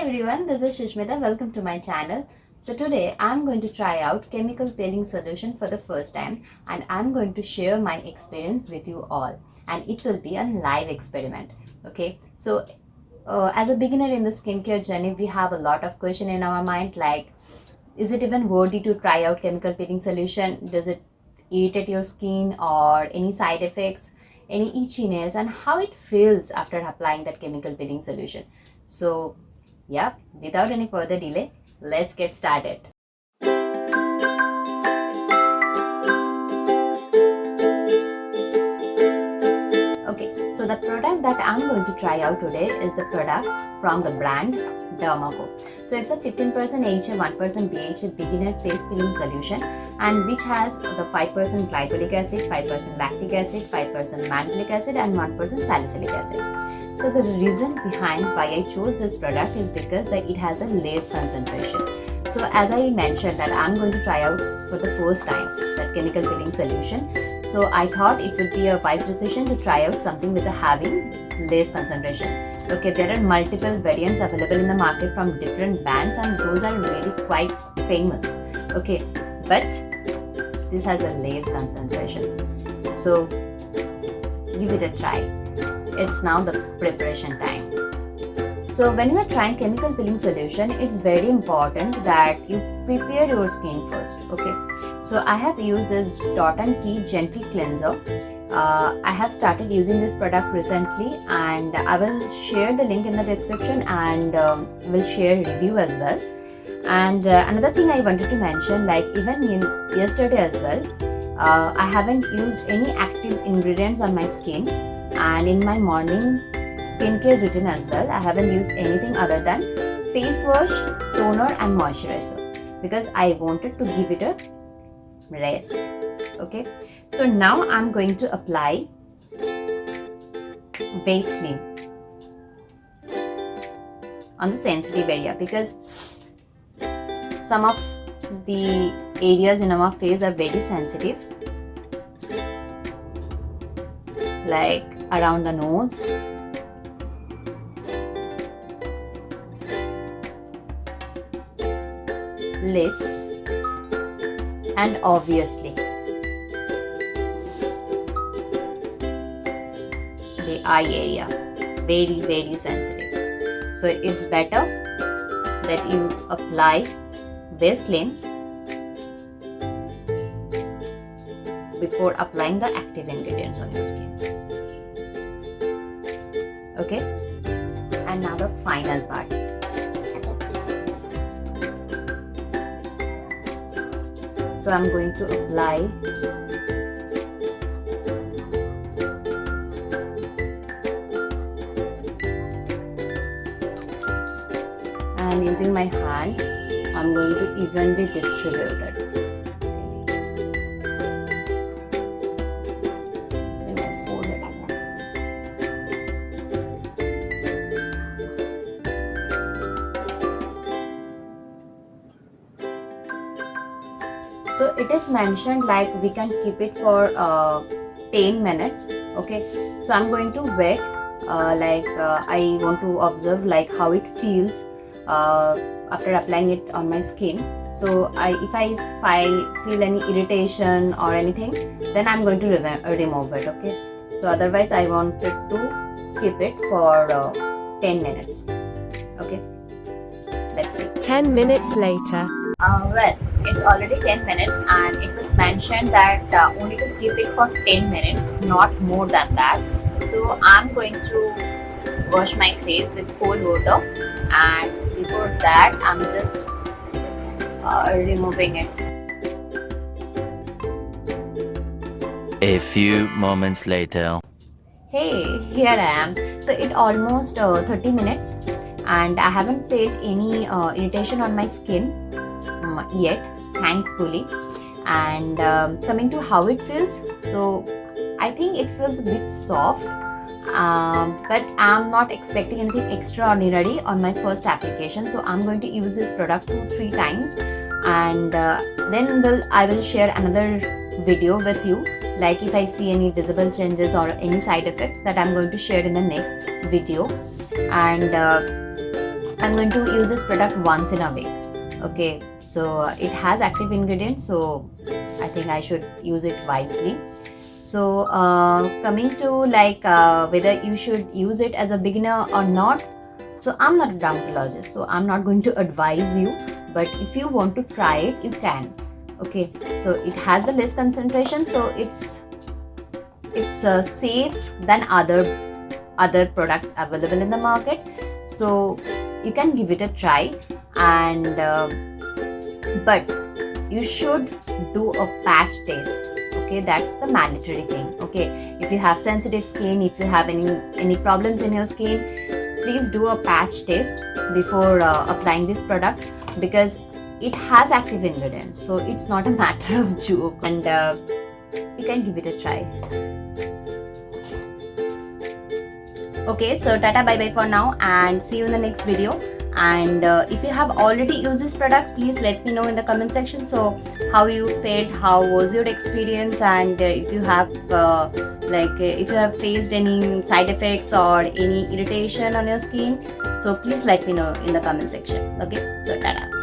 everyone, this is Shishmita. Welcome to my channel. So today I'm going to try out chemical peeling solution for the first time, and I'm going to share my experience with you all, and it will be a live experiment. Okay, so as a beginner in the skincare journey, we have a lot of question in our mind like, is it even worthy to try out chemical peeling solution? Does it irritate your skin or any side effects, any itchiness, and how it feels after applying that chemical peeling solution? So yeah, without any further delay, let's get started. Okay, so the product that I'm going to try out today is the product from the brand DermaCo. So it's a 15% HA, 1% BHA beginner face peeling solution, and which has the 5% glycolic acid, 5% lactic acid, 5% malicylic acid, and 1% salicylic acid. So the reason behind why I chose this product is because that it has a less concentration. So as I mentioned that I'm going to try out for the first time that chemical peeling solution. So I thought it would be a wise decision to try out something with a having less concentration. Okay, there are multiple variants available in the market from different brands, and those are really quite famous. Okay, but this has a less concentration. So give it a try. It's now the preparation time. So when you are trying chemical peeling solution, it's very important that you prepare your skin first. Okay, so I have used this Dot and Key Gentle Cleanser. I have started using this product recently, and I will share the link in the description, and will share review as well. And another thing I wanted to mention, like even yesterday as well, I haven't used any active ingredients on my skin. And in my morning skincare routine as well, I haven't used anything other than face wash, toner and moisturizer, because I wanted to give it a rest. Okay, so now I'm going to apply Vaseline on the sensitive area, because some of the areas in our face are very sensitive, like around the nose, lips, and obviously the eye area, very sensitive. So it's better that you apply Vaseline before applying the active ingredients on your skin. Okay, and now the final part. So I'm going to apply and using my hand, I'm going to evenly distribute it. So it is mentioned like we can keep it for 10 minutes. Okay, so I'm going to wait, I want to observe like how it feels after applying it on my skin. So if I feel any irritation or anything, then I'm going to remove it. Okay, so otherwise I wanted to keep it for 10 minutes. Okay, let's see. 10 minutes later. Well, it's already 10 minutes, and it was mentioned that only to keep it for 10 minutes, not more than that. So I'm going to wash my face with cold water, and before that I'm just removing it. A few moments later. Hey, here I am. So it almost 30 minutes, and I haven't felt any irritation on my skin yet, thankfully. And coming to how it feels, so I think it feels a bit soft, but I'm not expecting anything extraordinary on my first application. So I'm going to use this product 2-3 times, and then I will share another video with you, like if I see any visible changes or any side effects, that I'm going to share in the next video. And I'm going to use this product once in a week. Okay, so it has active ingredients, so I think I should use it wisely. So coming to like whether you should use it as a beginner or not, so I'm not a dermatologist, so I'm not going to advise you, but if you want to try it, you can. Okay, so it has the less concentration, so it's safe than other products available in the market, so you can give it a try. And but you should do a patch test. Okay, that's the mandatory thing. Okay, if you have sensitive skin, if you have any problems in your skin, please do a patch test before applying this product, because it has active ingredients, so it's not a matter of joke. And you can give it a try. Okay, so tata bye bye for now, and see you in the next video. And if you have already used this product, please let me know in the comment section, so how you felt, how was your experience, and if you have if you have faced any side effects or any irritation on your skin, so please let me know in the comment section. Okay, so tata.